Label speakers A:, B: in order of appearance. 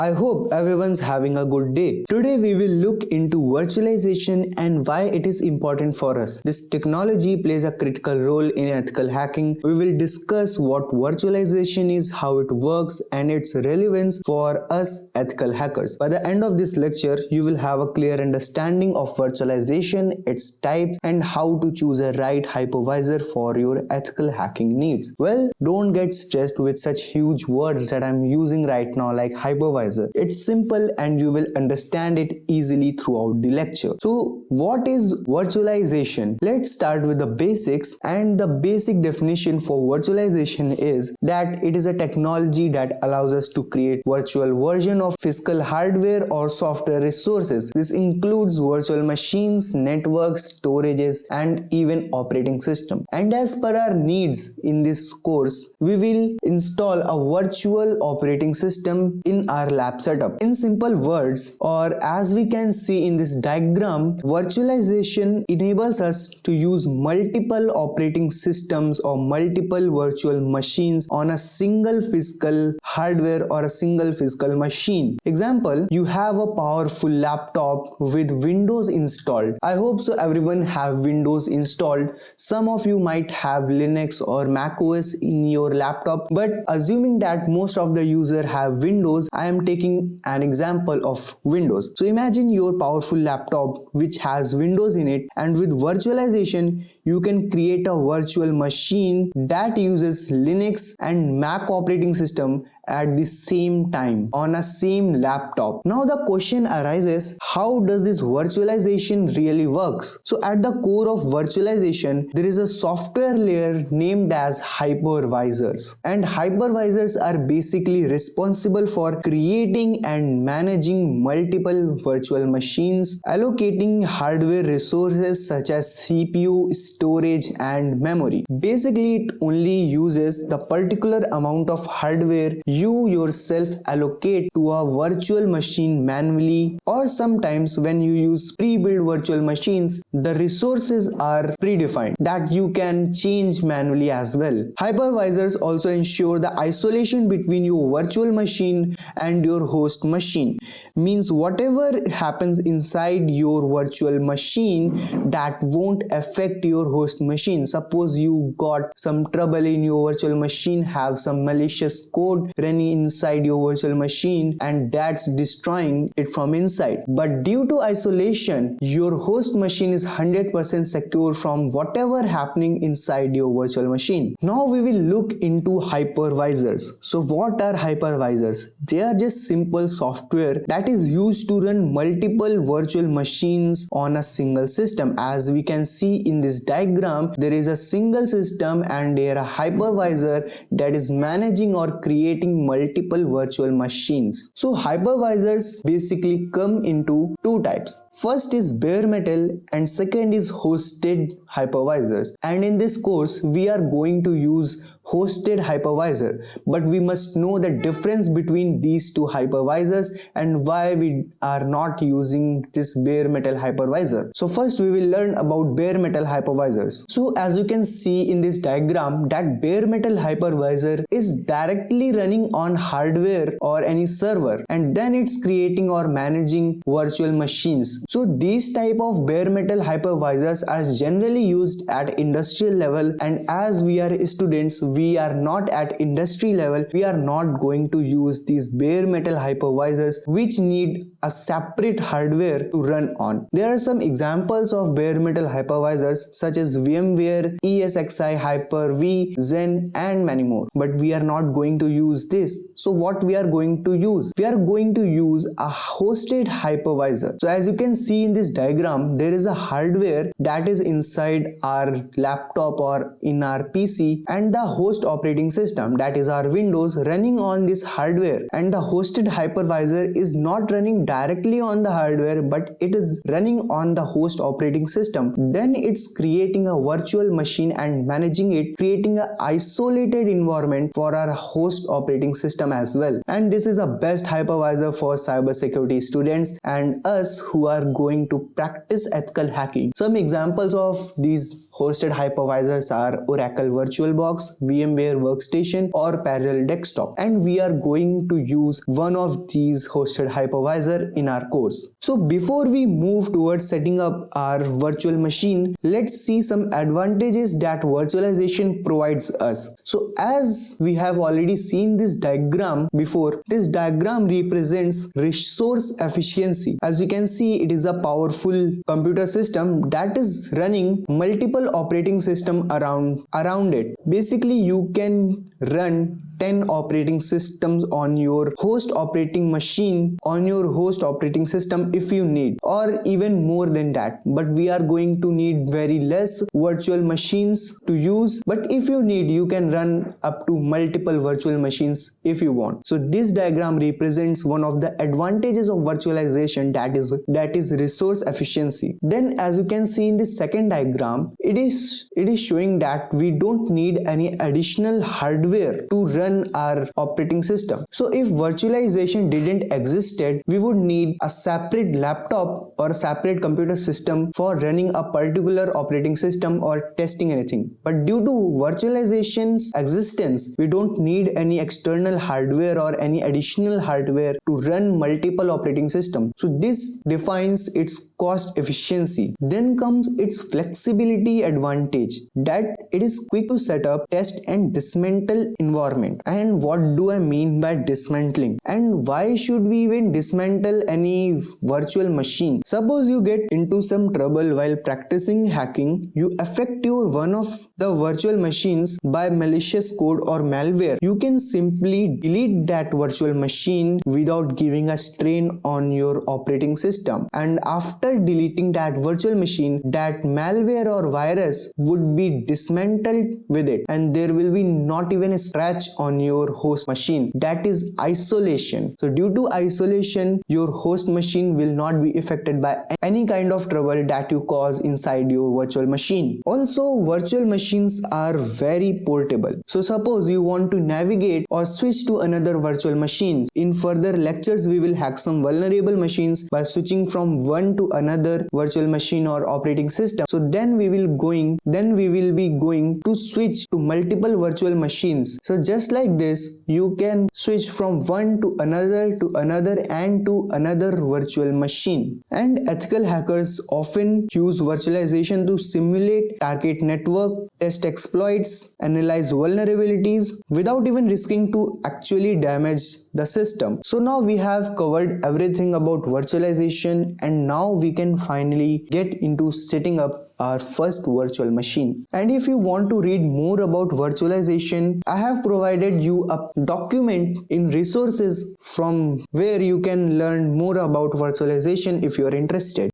A: I hope everyone's having a good day. Today we will look into virtualization and why it is important for us. This technology plays a critical role in ethical hacking. We will discuss what virtualization is, how it works, and its relevance for us ethical hackers. By the end of this lecture, you will have a clear understanding of virtualization, its types, and how to choose a right hypervisor for your ethical hacking needs. Well, don't get stressed with such huge words that I'm using right now like hypervisor. It's simple and you will understand it easily throughout the lecture. So what is virtualization? Let's start with the basics, and the basic definition for virtualization is that it is a technology that allows us to create virtual version of physical hardware or software resources. This includes virtual machines, networks, storages, and even operating system. And as per our needs in this course, we will install a virtual operating system in our lab setup. In simple words, or as we can see in this diagram, virtualization enables us to use multiple operating systems or multiple virtual machines on a single physical hardware or a single physical machine. Example, you have a powerful laptop with Windows installed. I hope so everyone have Windows installed. Some of you might have Linux or Mac OS in your laptop, but assuming that most of the user have Windows, I am taking an example of Windows. So imagine your powerful laptop which has Windows in it, and with virtualization you can create a virtual machine that uses Linux and Mac operating system at the same time on a same laptop. Now the question arises, how does this virtualization really works? So at the core of virtualization, there is a software layer named as hypervisors, and hypervisors are basically responsible for creating and managing multiple virtual machines, allocating hardware resources such as CPU, storage, and memory. Basically, it only uses the particular amount of hardware you yourself allocate to a virtual machine manually, or sometimes when you use pre-built virtual machines, the resources are predefined that you can change manually as well. Hypervisors also ensure the isolation between your virtual machine and your host machine. Means whatever happens inside your virtual machine, that won't affect your host machine. Suppose you got some trouble in your virtual machine, have some malicious code running inside your virtual machine, and that's destroying it from inside. But due to isolation, your host machine is 100% secure from whatever happening inside your virtual machine. Now we will look into hypervisors. So what are hypervisors? They are just simple software that is used to run multiple virtual machines on a single system. As we can see in this diagram, there is a single system and there a hypervisor that is managing or creating multiple virtual machines. So hypervisors basically come into two types. First is bare metal and second is hosted hypervisors. And in this course we are going to use hosted hypervisor, but we must know the difference between these two hypervisors and why we are not using this bare metal hypervisor. So first we will learn about bare metal hypervisors. So as you can see in this diagram, that bare metal hypervisor is directly running on hardware or any server, and then it's creating or managing virtual machines. So these type of bare metal hypervisors are generally used at industrial level, and as we are students, we are not at industry level, we are not going to use these bare metal hypervisors which need a separate hardware to run on. There are some examples of bare metal hypervisors such as VMware, ESXi, Hyper-V, Xen, and many more, but we are not going to use this. So what we are going to use? We are going to use a hosted hypervisor. So as you can see in this diagram, there is a hardware that is inside our laptop or in our PC, and the host operating system, that is our Windows, running on this hardware, and the hosted hypervisor is not running directly on the hardware, but it is running on the host operating system. Then it's creating a virtual machine and managing it, creating an isolated environment for our host operating system as well. And this is a best hypervisor for cybersecurity students and us who are going to practice ethical hacking. Some examples of these hosted hypervisors are Oracle VirtualBox, VMware Workstation or Parallel Desktop, and we are going to use one of these hosted hypervisor in our course. So before we move towards setting up our virtual machine, let's see some advantages that virtualization provides us. So as we have already seen this diagram before, this diagram represents resource efficiency. As you can see, it is a powerful computer system that is running multiple operating system around it. Basically, you can run 10 operating systems on your host operating machine on your host operating system if you need, or even more than that, but we are going to need very less virtual machines to use. But if you need, you can run up to multiple virtual machines if you want. So this diagram represents one of the advantages of virtualization, that is resource efficiency. Then as you can see in the second diagram, it is showing that we don't need any additional hardware to run our operating system. So if virtualization didn't existed, we would need a separate laptop or a separate computer system for running a particular operating system or testing anything. But due to virtualization's existence, we don't need any external hardware or any additional hardware to run multiple operating systems. So this defines its cost efficiency. Then comes its flexibility advantage, that it is quick to set up, test and dismantle environment. And what do I mean by dismantling? And why should we even dismantle any virtual machine? Suppose you get into some trouble while practicing hacking, you affect one of the virtual machines by malicious code or malware. You can simply delete that virtual machine without giving a strain on your operating system. And after deleting that virtual machine, that malware or virus would be dismantled with it, and there will be not even a scratch on your host machine. That is isolation. So due to isolation, your host machine will not be affected by any kind of trouble that you cause inside your virtual machine. Also, virtual machines are very portable. So suppose you want to navigate or switch to another virtual machine. In further lectures, we will hack some vulnerable machines by switching from one to another virtual machine or operating system. So then we will be going to switch to multiple virtual machines. So just like this, you can switch from one to another and to another virtual machine. And ethical hackers often use virtualization to simulate target network, test exploits, analyze vulnerabilities without even risking to actually damage the system. So now we have covered everything about virtualization, and now we can finally get into setting up our first virtual machine. And if you want to read more about virtualization, I have provided you a document in resources from where you can learn more about virtualization if you are interested.